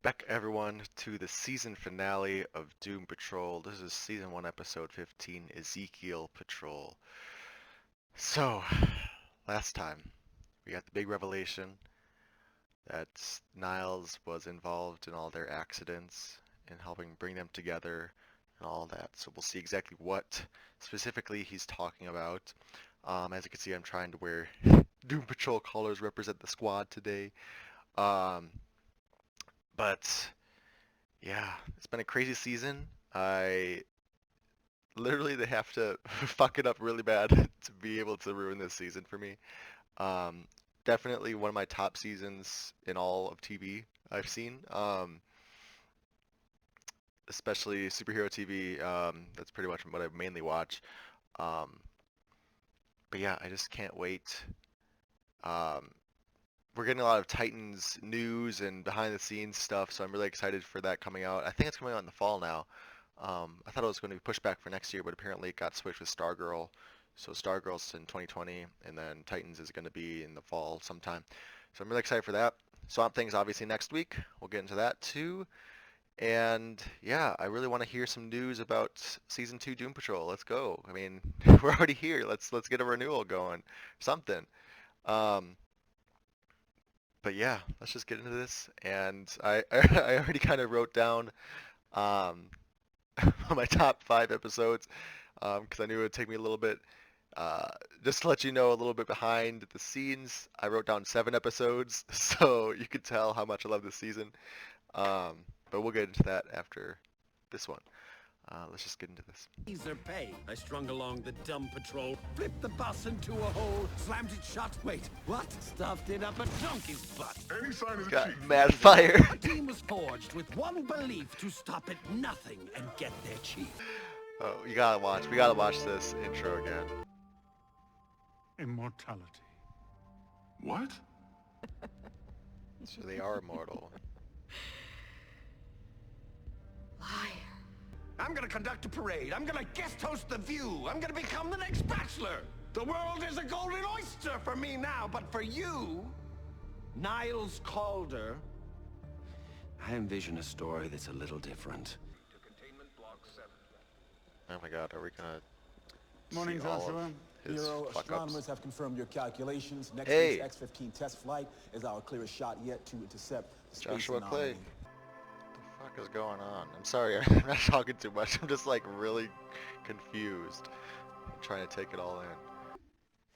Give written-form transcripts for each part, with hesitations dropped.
Back everyone to the season finale of Doom Patrol. This is season 1 episode 15, Ezekiel Patrol. So, last time we got the big revelation that Niles was involved in all their accidents and helping bring them together and all that. So we'll see exactly what specifically he's talking about. As you can see, I'm trying to wear Doom Patrol colors, represent the squad today. But yeah, it's been a crazy season. They have to fuck it up really bad to be able to ruin this season for me. Um, Definitely one of my top seasons in all of TV I've seen. Especially superhero TV. That's pretty much what I mainly watch. Um, but yeah, I just can't wait. Um, we're getting a lot of Titans news and behind the scenes stuff, so I'm really excited for that coming out. I think it's coming out in the fall now. I thought it was going to be pushed back for next year, but apparently it got switched with Stargirl. So Stargirl's in 2020, and then Titans is going to be in the fall sometime. So I'm really excited for that. Swamp Thing's obviously next week. We'll get into that too. And yeah, I really want to hear some news about season 2 Doom Patrol. Let's go. I mean, we're already here. Let's get a renewal going. Something. Um, but yeah, let's just get into this. And I already kind of wrote down um, my top 5 episodes because I knew it would take me a little bit. Just to let you know a little bit behind the scenes, I wrote down 7 episodes, so you could tell how much I love this season. But we'll get into that after this one. Let's just get into this. Teaser pay. I strung along the dumb patrol, flipped the bus into a hole, slammed it shut. Wait, what? Stuffed it up a donkey's butt. Any sign of Got cheat? mad fire. A team was forged with one belief to stop at nothing and get their chief. Oh, we gotta watch this intro again. Immortality. What? So they are immortal. I'm gonna conduct a parade. I'm gonna guest host The View. I'm gonna become the next Bachelor. The world is a golden oyster for me now, but for you, Niles Calder, I envision a story that's a little different. Oh my god, are we gonna Morning, see all Joshua. of his Bureau fuck-ups? astronomers have confirmed your calculations. Next Hey. week's X-15 test flight is our clearest shot yet to intercept the space Joshua Clay. anomaly. What the fuck is going on? I'm sorry, I'm not talking too much. I'm just like really confused. I'm trying to take it all in.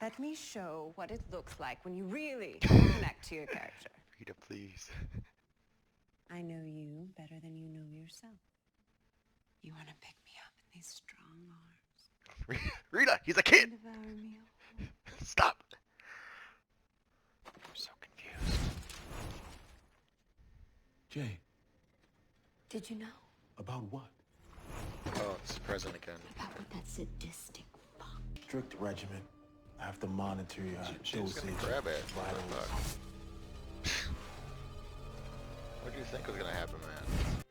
Let me show what it looks like when you really connect to your character. Rita, please. I know you better than you know yourself. You want to pick me up in these strong arms Rita, he's a and kid! devour me whole. Stop! I'm so confused. Jay, Did you know about what? Oh, it's present again. about what that sadistic fuck? Strict regimen. I have to monitor your She's dosage, gonna grab it. What the vitals. fuck? What do you think was gonna happen, man?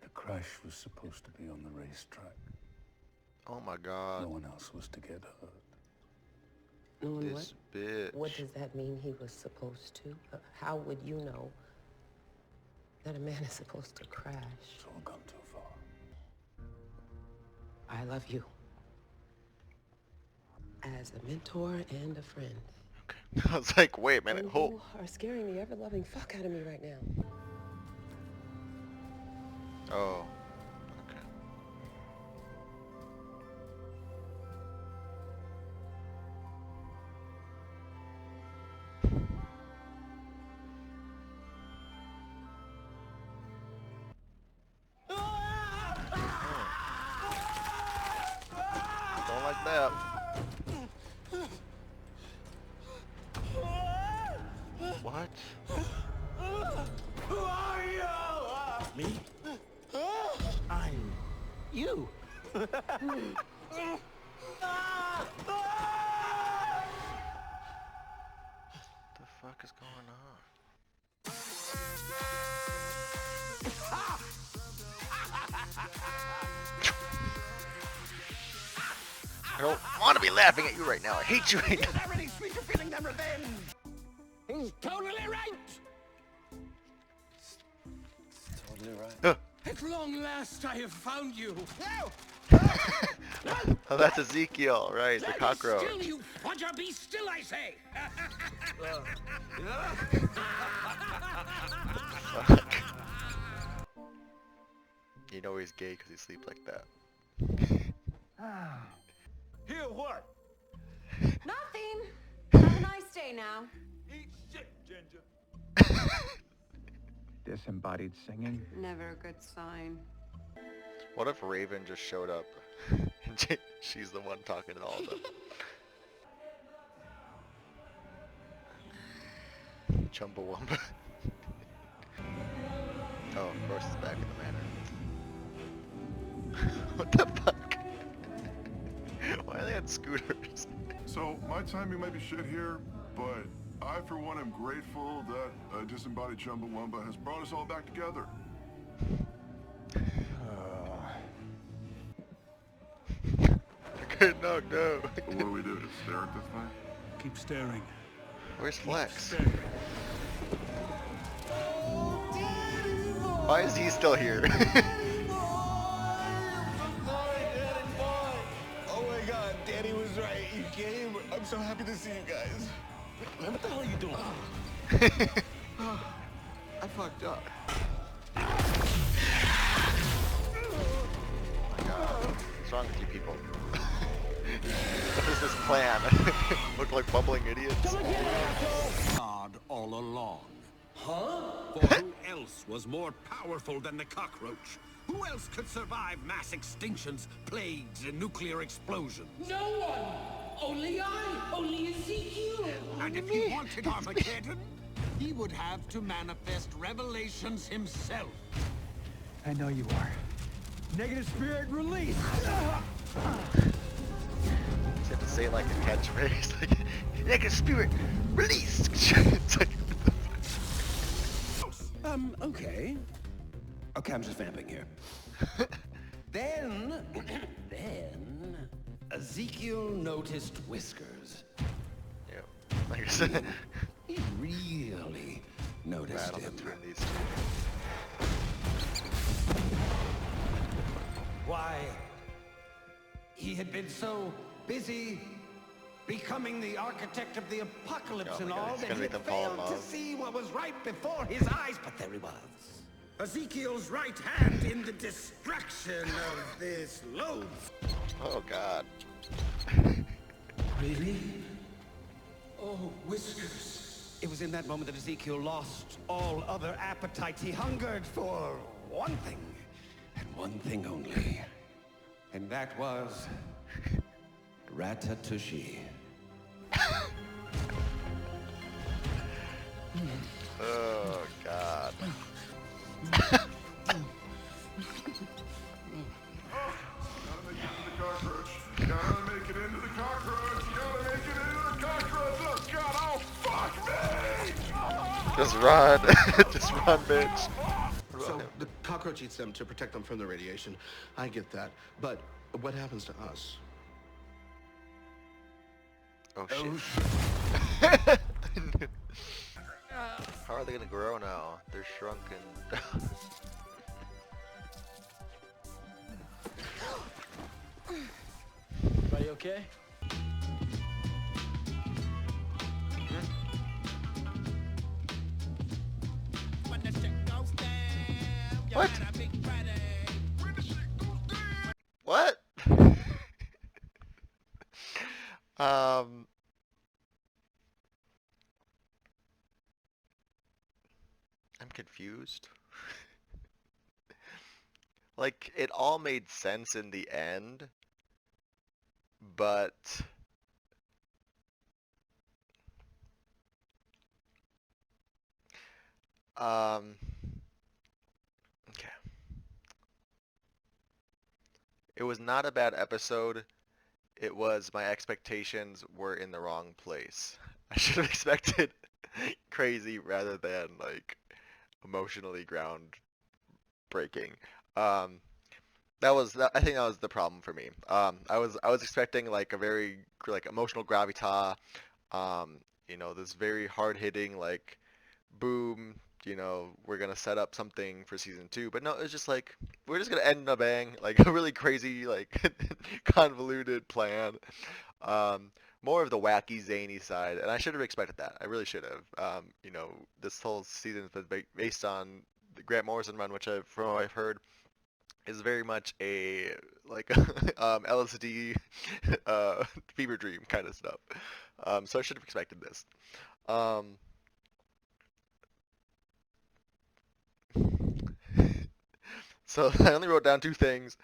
The crash was supposed to be on the racetrack. Oh my god. No one else was to get hurt. Knowing This bitch. what does that mean he was supposed to? How would you know that a man is supposed to crash? It's all gone too far. I love you as a mentor and a friend. Okay. I was like, wait a minute, And hold. you are scaring the ever-loving fuck out of me right now. Oh. Okay. Don't like that. What? Who are you? Me? I'm you. What the fuck is going on? I don't want to be laughing at you right now. I hate you right now. Everything's sweet for feeling than revenge. He's totally right. At long last I have found you. Oh, that's Ezekiel, right? The Stand cockroach. still, you fudger! Be still, I say! Fuck. You know he's gay because he sleeps like that. Hear what? Nothing. Have a nice day now. Eat shit, Ginger. Disembodied singing? Never a good sign. What if Raven just showed up and she's the one talking to all of them? Chumbawamba. Oh, of course it's back in the manor. What the fuck? Why are they on scooters? So, my timing might be shit here, but I, for one, am grateful that a disembodied Chumbawamba has brought us all back together. Okay, no. What do we do? Just stare at this thing? Keep staring. Where's Flex? Staring. Why is he still here? Oh my god, Daddy was right. You came. I'm so happy to see you guys. Man, what the hell are you doing? I fucked up. My god. What's wrong with you people? What is this plan? Look like bubbling idiots? God all along. Huh? For who else was more powerful than the cockroach? Who else could survive mass extinctions, plagues, and nuclear explosions? No one! Only I! Only Ezekiel! And if he wanted Armageddon, he would have to manifest revelations himself. I know you are. Negative spirit release! You have to say it like a catchphrase, like negative spirit release. It's like, Okay. Okay, I'm just vamping here. Then Ezekiel noticed whiskers. yeah, like I said, He really noticed battle him. between these two. Why? He had been so busy becoming the architect of the apocalypse Oh my and God, all it's that gonna he make had them fall in failed to love. see what was right before his eyes. But there he was. Ezekiel's right hand in the destruction of this load. Oh god. Really? Oh, whiskers. It was in that moment that Ezekiel lost all other appetites. He hungered for one thing, and one thing only. And that was ratatouille. Oh god. Gotta make it into the cockroach! Gotta make it into the cockroach! Oh god, oh fuck me! Just run. Just run, bitch. So the cockroach eats them to protect them from the radiation. I get that. But what happens to us? Oh shit. How are they gonna grow now? They're shrunken. Everybody okay? What? What? I'm confused. Like, it all made sense in the end, but okay. It was not a bad episode. It was my expectations were in the wrong place. I should have expected crazy rather than like emotionally ground breaking. I think that was the problem for me. I was expecting like a very like emotional gravitas, this very hard hitting like boom, we're gonna set up something for season two, but no, it's just like we're just gonna end in a bang, like a really crazy, like convoluted plan. Um, More of the wacky, zany side, and I should have expected that. I really should have. This whole season has been based on the Grant Morrison run, which from what I've heard, is very much a like LSD fever dream kind of stuff. So I should have expected this. Um, so I only wrote down two things,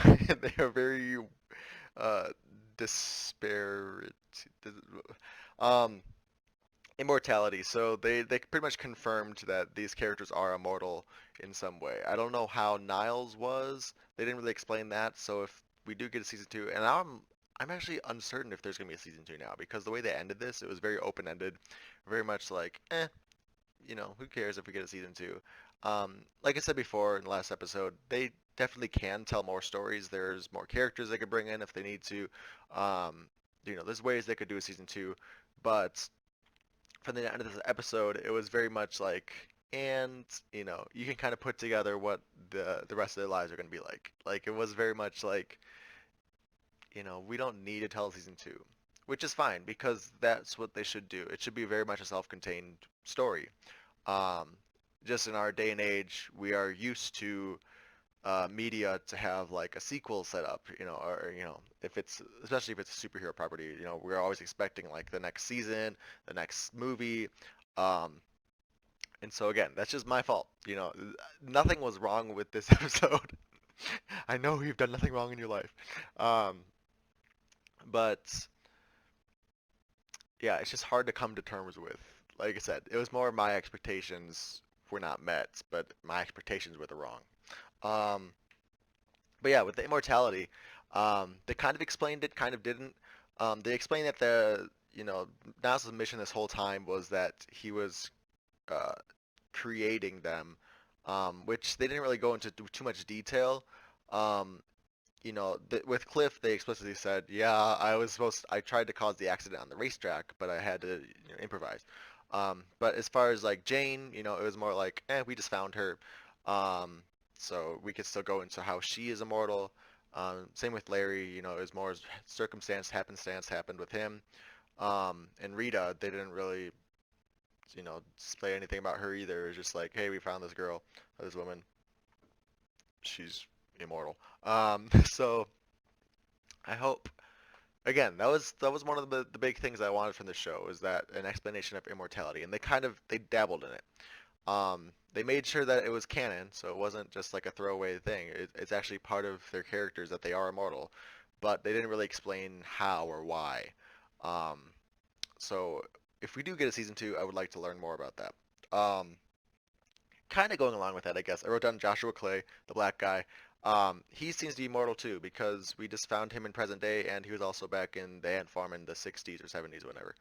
and they are very uh, disparate. Um, Immortality. So they pretty much confirmed that these characters are immortal in some way. I don't know how Niles was. They didn't really explain that. So if we do get a season two, and now I'm actually uncertain if there's gonna be a season two now because the way they ended this, it was very open-ended, very much like, who cares if we get a season two? Like I said before in the last episode, they definitely can tell more stories. There's more characters they could bring in if they need to. Um, there's ways they could do a season two, but from the end of this episode, it was very much like, and you can kind of put together what the rest of their lives are going to be like. Like it was very much like, we don't need to tell season two, which is fine because that's what they should do. It should be very much a self-contained story. Um, just in our day and age, we are used to media to have like a sequel set up, or if it's especially if it's a superhero property, we're always expecting like the next season, the next movie, um, and so again, that's just my fault. Nothing was wrong with this episode. I know you've done nothing wrong in your life, um, but yeah, it's just hard to come to terms with. Like I said, it was more my expectations were not met, but my expectations were the wrong. Um, But yeah, with the immortality, they kind of explained it, kind of didn't. They explained that Nas's mission this whole time was that he was uh, creating them, which they didn't really go into too much detail. Um, with Cliff, they explicitly said, "Yeah, I tried to cause the accident on the racetrack, but I had to, improvise." But as far as like Jane, it was more like, we just found her. Um, so we could still go into how she is immortal. Same with Larry, it was more circumstance, happenstance happened with him. And Rita, they didn't really, display anything about her either. It was just like, hey, we found this girl, this woman. She's immortal. So I hope again that was one of the big things I wanted from the show is that an explanation of immortality, and they dabbled in it. They made sure that it was canon, so it wasn't just like a throwaway thing. It's actually part of their characters that they are immortal, but they didn't really explain how or why. Um, so if we do get a season two, I would like to learn more about that. Kind of going along with that, I guess. I wrote down Joshua Clay, the black guy. He seems to be immortal too because we just found him in present day, and he was also back in the ant farm in the 60s or 70s, whatever.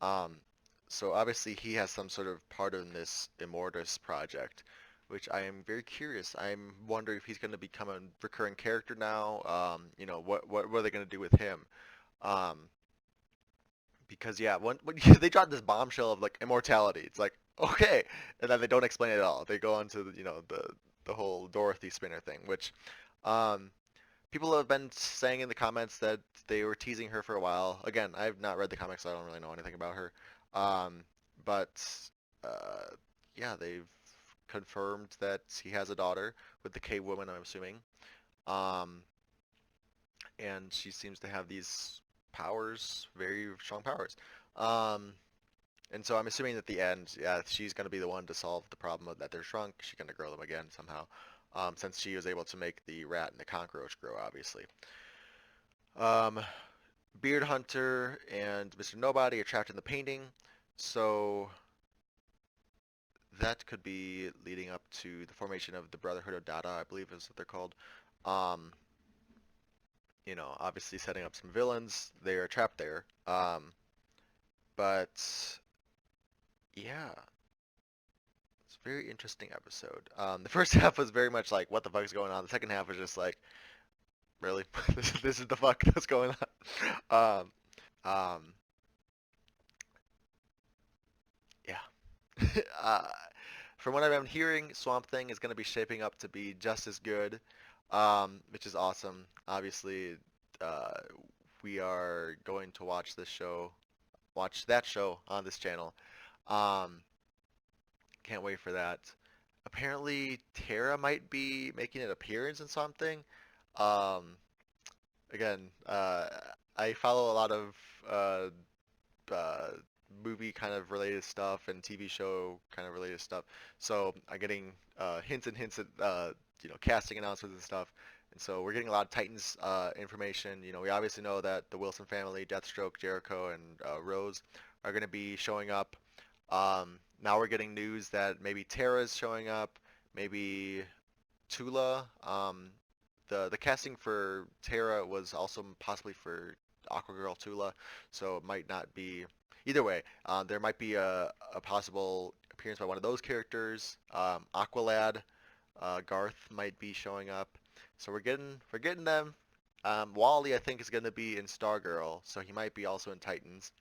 Um, so obviously he has some sort of part in this Immortus project, which I am very curious. I'm wondering if he's going to become a recurring character now. What are they going to do with him? Um, because yeah, when they dropped this bombshell of like immortality, it's like okay, and then they don't explain it at all. They go into the whole Dorothy spinner thing, which um, people have been saying in the comments that they were teasing her for a while. Again, I've not read the comics, so I don't really know anything about her. Um, but uh, yeah, they've confirmed that he has a daughter with the Cave Woman, I'm assuming. Um, and she seems to have these powers, very strong powers. Um, and so I'm assuming at the end, yeah, she's going to be the one to solve the problem of that they're shrunk. She's going to grow them again somehow, since she was able to make the rat and the cockroach grow, obviously. Um, Beard Hunter and Mr. Nobody are trapped in the painting, so that could be leading up to the formation of the Brotherhood of Dada, I believe is what they're called. Um, obviously setting up some villains. They are trapped there. But yeah, it's a very interesting episode. The first half was very much like, what the fuck is going on? The second half was just like, really? This is the fuck that's going on. Um, yeah. uh, from what I've been hearing, Swamp Thing is going to be shaping up to be just as good, which is awesome. Obviously, uh, we are going to watch that show on this channel. Um, can't wait for that. Apparently, Tara might be making an appearance in something. Um, again, I follow a lot of uh, uh, movie kind of related stuff and TV show kind of related stuff. So I'm getting hints and hints at casting announcements and stuff. And so we're getting a lot of Titans information. We obviously know that the Wilson family, Deathstroke, Jericho, and Rose are going to be showing up. Now we're getting news that maybe Tara's showing up, maybe Tula. The casting for Tara was also possibly for Aquagirl Tula, so it might not be. Either way, there might be a possible appearance by one of those characters. Aqualad, Garth might be showing up, so we're getting them. Wally, I think, is going to be in Stargirl, so he might be also in Titans.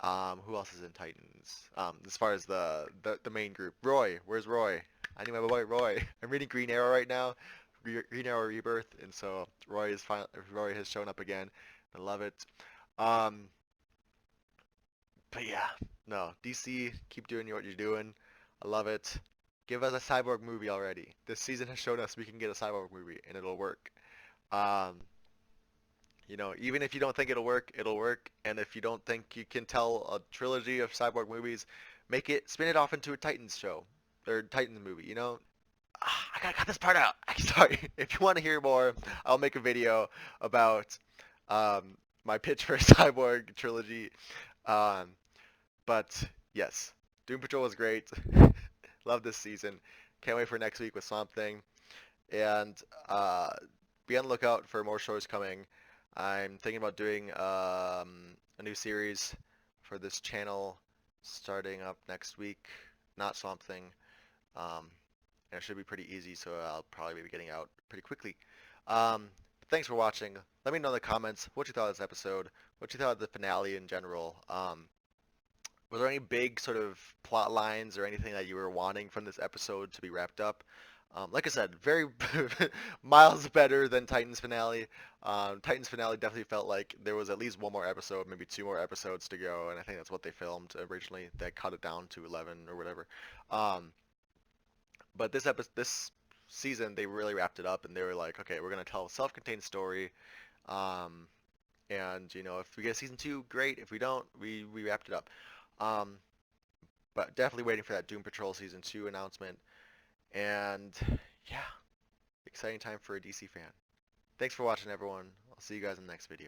Who else is in Titans? As far as the main group, Roy. Where's Roy? I need my boy Roy. I'm reading Green Arrow right now, Green Arrow Rebirth, and so Roy has shown up again. I love it. Um, but yeah, no, DC, keep doing what you're doing. I love it. Give us a cyborg movie already. This season has shown us we can get a cyborg movie and it'll work. Um, even if you don't think it'll work, it'll work. And if you don't think you can tell a trilogy of cyborg movies, spin it off into a Titans show or Titans movie. I gotta cut this part out. Sorry. If you want to hear more, I'll make a video about my pitch for a cyborg trilogy. Um, but yes, Doom Patrol was great. Love this season. Can't wait for next week with Swamp Thing. And be on the lookout for more shows coming. I'm thinking about doing a new series for this channel starting up next week. Not Swamp Thing. And it should be pretty easy, so I'll probably be getting out pretty quickly. Thanks for watching. Let me know in the comments what you thought of this episode, what you thought of the finale in general. Were there any big sort of plot lines or anything that you were wanting from this episode to be wrapped up? Like I said, very miles better than Titan's finale. Titan's finale definitely felt like there was at least one more episode, maybe two more episodes to go, and I think that's what they filmed originally. They cut it down to 11 or whatever. But this season, they really wrapped it up, and they were like, okay, we're gonna tell a self-contained story. Um, and if we get season two, great. If we don't, we wrapped it up. Um, but definitely waiting for that Doom Patrol season 2 announcement. And yeah, exciting time for a DC fan. Thanks for watching, everyone. I'll see you guys in the next video.